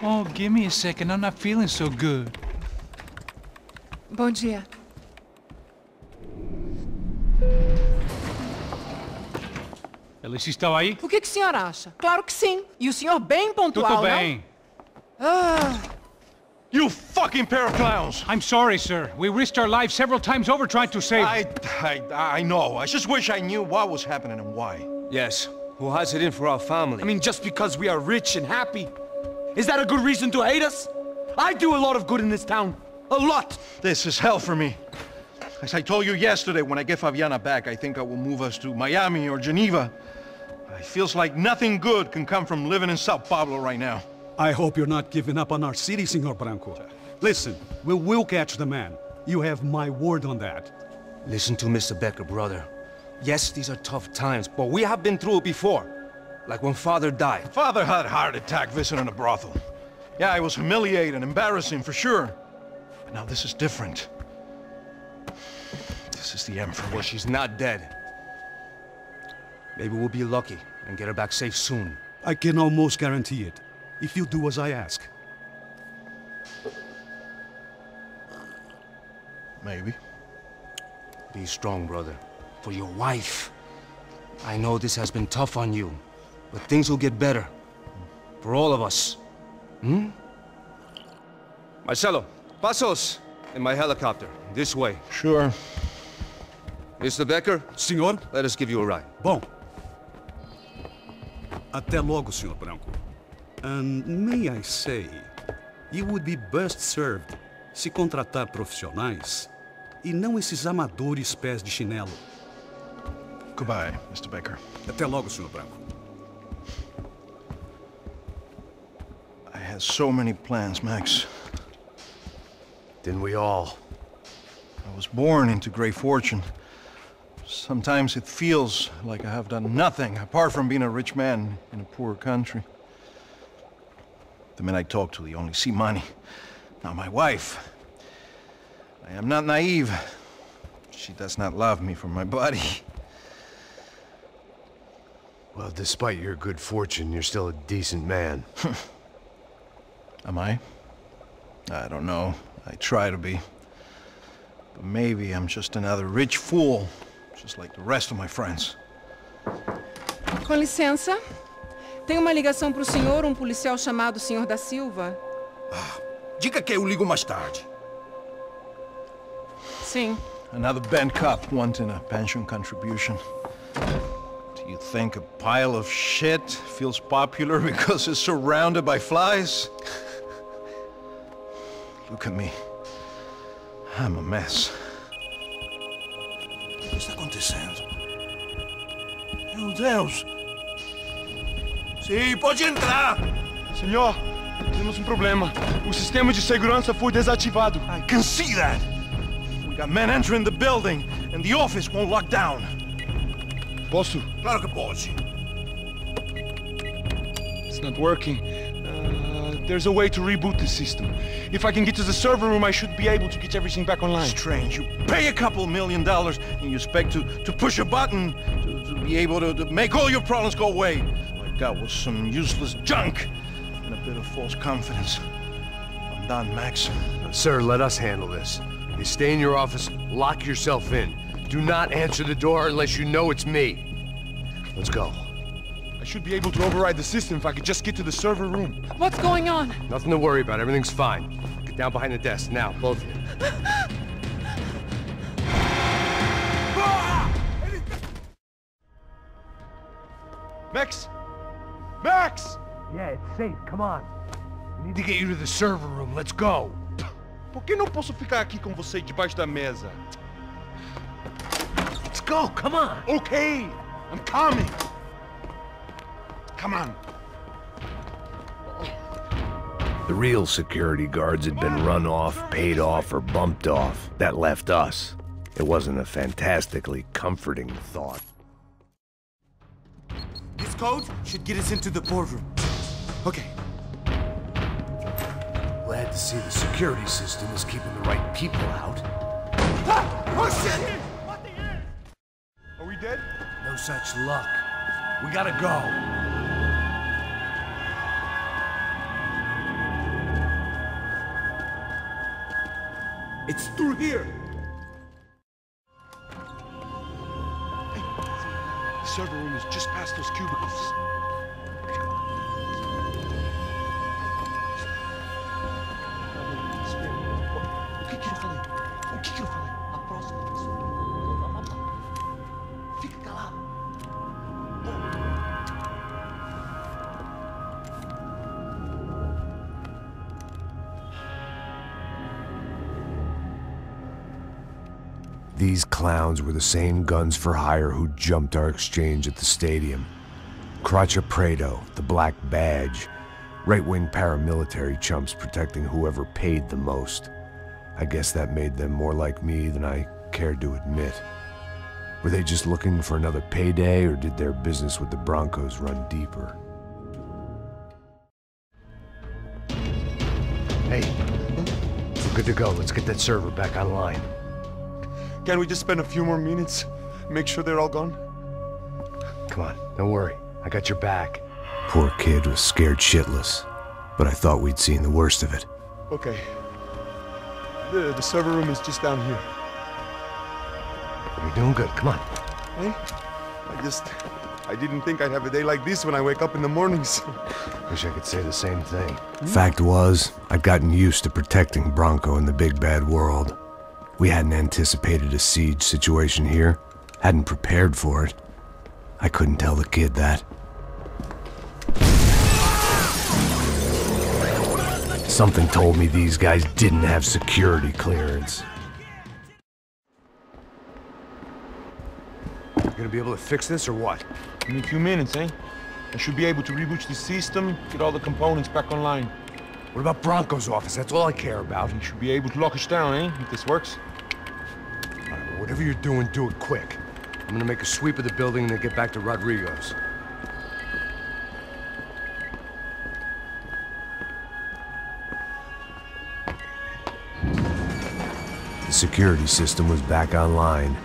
Oh, give me a second. I'm not feeling so good. Bom dia. Alice estava aí? O que o senhor acha? Claro que sim. E o senhor bem pontual, Tudo bem. não? Ah... You fucking pair of clowns! I'm sorry, sir. We risked our lives several times over trying to save... I know. I just wish I knew what was happening and why. Yes. Who has it in for our family? I mean, just because we are rich and happy? Is that a good reason to hate us? I do a lot of good in this town. A lot! This is hell for me. As I told you yesterday, when I get Fabiana back, I think I will move us to Miami or Geneva. It feels like nothing good can come from living in Sao Paulo right now. I hope you're not giving up on our city, Senor Branco. Listen, we will catch the man. You have my word on that. Listen to Mr. Becker, brother. Yes, these are tough times, but we have been through it before. Like when Father died. Father had a heart attack visiting a brothel. Yeah, it was humiliating, embarrassing, for sure. But now this is different. This is the end for me. Well, she's not dead. Maybe we'll be lucky and get her back safe soon. I can almost guarantee it, if you do as I ask. Maybe. Be strong, brother. For your wife. I know this has been tough on you, but things will get better. For all of us. Hmm? Marcelo, pasos in my helicopter. This way. Sure. Mr. Becker? Senhor? Let us give you a ride. Bom. Até logo, Senhor Branco. And may I say, you would be best served se contratar profissionais e não esses amadores pés de chinelo. Goodbye, Mr. Becker. Até logo, Senhor Branco. I had so many plans, Max. Didn't we all? I was born into great fortune. Sometimes it feels like I have done nothing apart from being a rich man in a poor country. The men I talk to, they only see money. Now my wife, I am not naive. She does not love me for my body. Well, despite your good fortune, you're still a decent man. Am I? I don't know. I try to be. But maybe I'm just another rich fool, just like the rest of my friends. Com licença. Tem uma ligação para o senhor, policial chamado Sr. da Silva. Diga que eu ligo mais tarde. Sim. Another band cop wanting a pension contribution. Do you think a pile of shit feels popular because it's surrounded by flies? Look at me. I'm a mess. O que está acontecendo? Meu Deus! Sim, pode entrar! Senhor, temos problema. O sistema de segurança foi desativado. I can see that! We got men entering the building, and the office won't lock down. Posso? Claro que pode. It's not working. There's a way to reboot the system. If I can get to the server room, I should be able to get everything back online. Strange. You pay a couple $1 million, and you expect to push a button to be able to make all your problems go away. All I got was some useless junk and a bit of false confidence. I'm done, Max. Sir, let us handle this. You stay in your office, lock yourself in. Do not answer the door unless you know it's me. Let's go. I should be able to override the system if I could just get to the server room. What's going on? Nothing to worry about. Everything's fine. Get down behind the desk now, both of you. Max! Max! Yeah, it's safe. Come on. We need to get you to the server room. Let's go. Por que não posso ficar aqui com você debaixo da mesa? Let's go. Come on. Okay, I'm coming. Come on. The real security guards had been run off, paid off, or bumped off. That left us. It wasn't a fantastically comforting thought. This code should get us into the boardroom. Okay. Glad to see the security system is keeping the right people out. Ah! Oh, shit! Are we dead? No such luck. We gotta go. It's through here. Hey, the server room is just past those cubicles. O que eu falei? A próxima pessoa. Fica calado. These clowns were the same guns for hire who jumped our exchange at the stadium. Craccia Prado, the Black Badge. Right-wing paramilitary chumps protecting whoever paid the most. I guess that made them more like me than I cared to admit. Were they just looking for another payday, or did their business with the Brancos run deeper? Hey, we're good to go. Let's get that server back online. Can't we just spend a few more minutes? Make sure they're all gone? Come on, don't worry. I got your back. Poor kid was scared shitless, but I thought we'd seen the worst of it. Okay. The server room is just down here. You're doing good. Come on. Hey? I didn't think I'd have a day like this when I wake up in the mornings. Wish I could say the same thing. Fact was, I'd gotten used to protecting Branco in the big bad world. We hadn't anticipated a siege situation here, hadn't prepared for it. I couldn't tell the kid that. Something told me these guys didn't have security clearance. You gonna be able to fix this or what? In a few minutes, eh? I should be able to reboot the system, get all the components back online. What about Branco's office? That's all I care about. You should be able to lock us down, eh? If this works. All right, well, whatever you're doing, do it quick. I'm gonna make a sweep of the building and then get back to Rodrigo's. The security system was back online.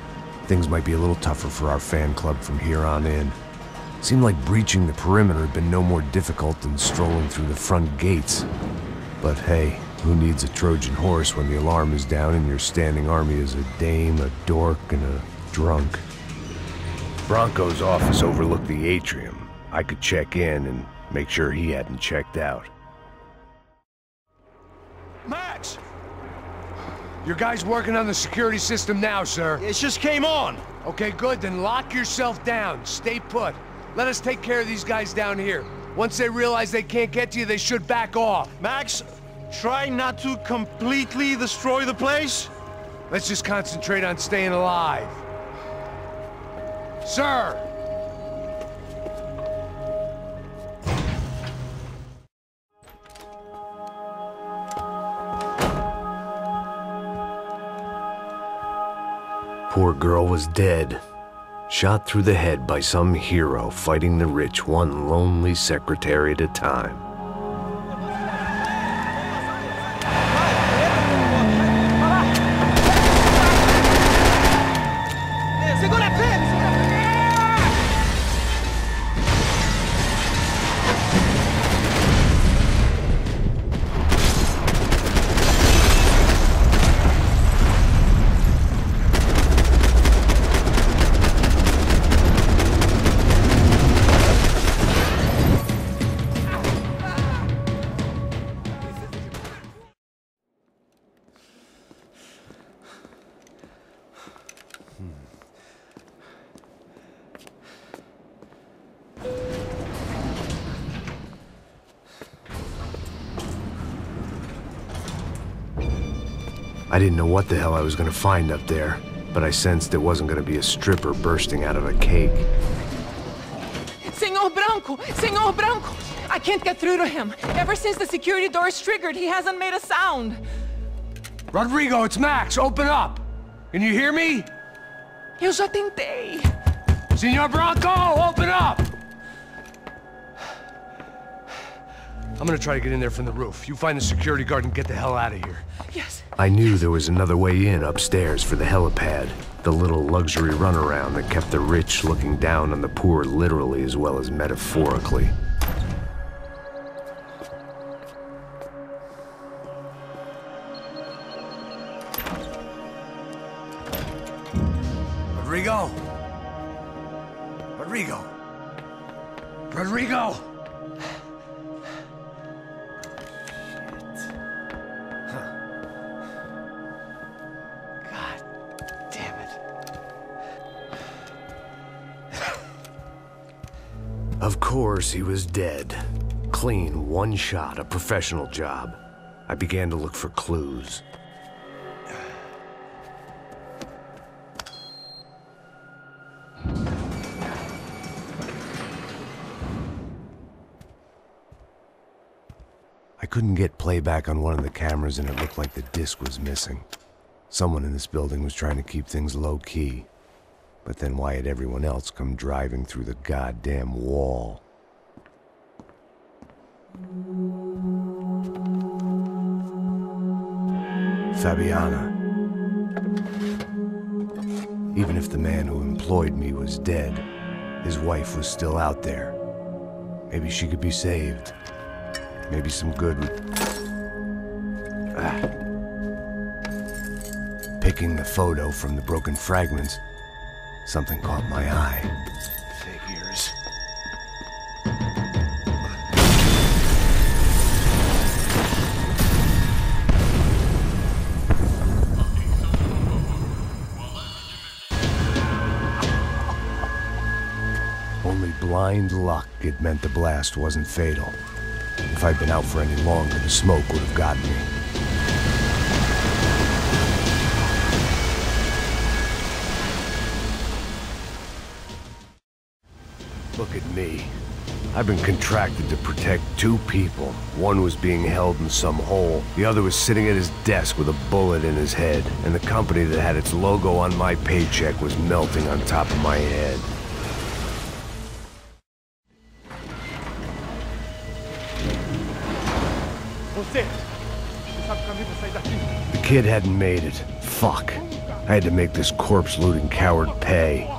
Things might be a little tougher for our fan club from here on in. Seemed like breaching the perimeter had been no more difficult than strolling through the front gates. But hey, who needs a Trojan horse when the alarm is down and your standing army is a dame, a dork, and a drunk? Branco's office overlooked the atrium. I could check in and make sure he hadn't checked out. Max! Your guy's working on the security system now, sir. It just came on. Okay, good, then lock yourself down. Stay put. Let us take care of these guys down here. Once they realize they can't get to you, they should back off. Max, try not to completely destroy the place. Let's just concentrate on staying alive. Sir! Poor girl was dead. Shot through the head by some hero fighting the rich one lonely secretary at a time. I didn't know what the hell I was gonna find up there, but I sensed it wasn't gonna be a stripper bursting out of a cake. Senor Branco! Senor Branco! I can't get through to him. Ever since the security door is triggered, he hasn't made a sound. Rodrigo, it's Max. Open up. Can you hear me? Eu já tentei. Senor Branco, open up! I'm gonna try to get in there from the roof. You find the security guard and get the hell out of here. Yes. I knew there was another way in upstairs for the helipad, the little luxury runaround that kept the rich looking down on the poor literally as well as metaphorically. Rodrigo! God damn it. Of course, he was dead. Clean, one shot, a professional job. I began to look for clues. I couldn't get playback on one of the cameras and it looked like the disc was missing. Someone in this building was trying to keep things low-key. But then why had everyone else come driving through the goddamn wall? Fabiana. Even if the man who employed me was dead, his wife was still out there. Maybe she could be saved. Maybe some good would... Picking the photo from the broken fragments, something caught my eye. Figures. Only blind luck it meant the blast wasn't fatal. If I'd been out for any longer, the smoke would have gotten me. Look at me. I've been contracted to protect two people. One was being held in some hole. The other was sitting at his desk with a bullet in his head. And the company that had its logo on my paycheck was melting on top of my head. The kid hadn't made it. Fuck. I had to make this corpse-looting coward pay.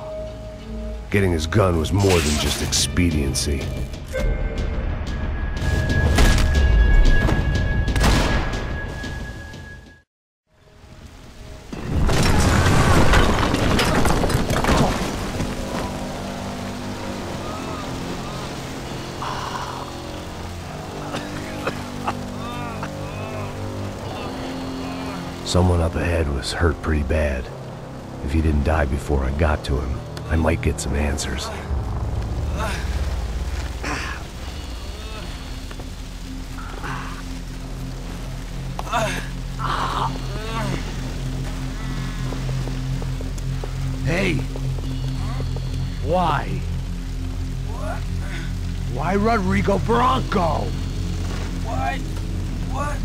Getting his gun was more than just expediency. Someone up ahead was hurt pretty bad. If he didn't die before I got to him, I might get some answers. Hey! Why? Why Rodrigo Branco? Why? What?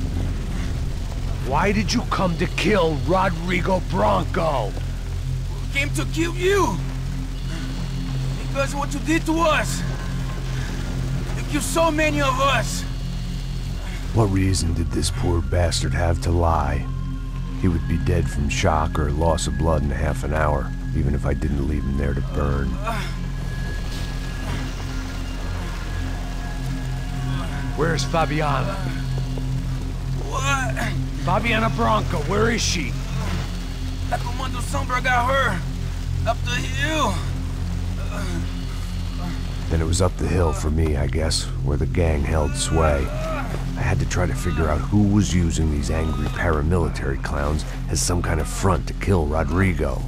Why did you come to kill Rodrigo Branco? We came to kill you! Because of what you did to us! You killed so many of us! What reason did this poor bastard have to lie? He would be dead from shock or loss of blood in half an hour, even if I didn't leave him there to burn. Where's Fabiana? What? Fabiana Branco, where is she? La Comando Sombra got her! Up the hill! Then it was up the hill for me, I guess, where the gang held sway. I had to try to figure out who was using these angry paramilitary clowns as some kind of front to kill Rodrigo.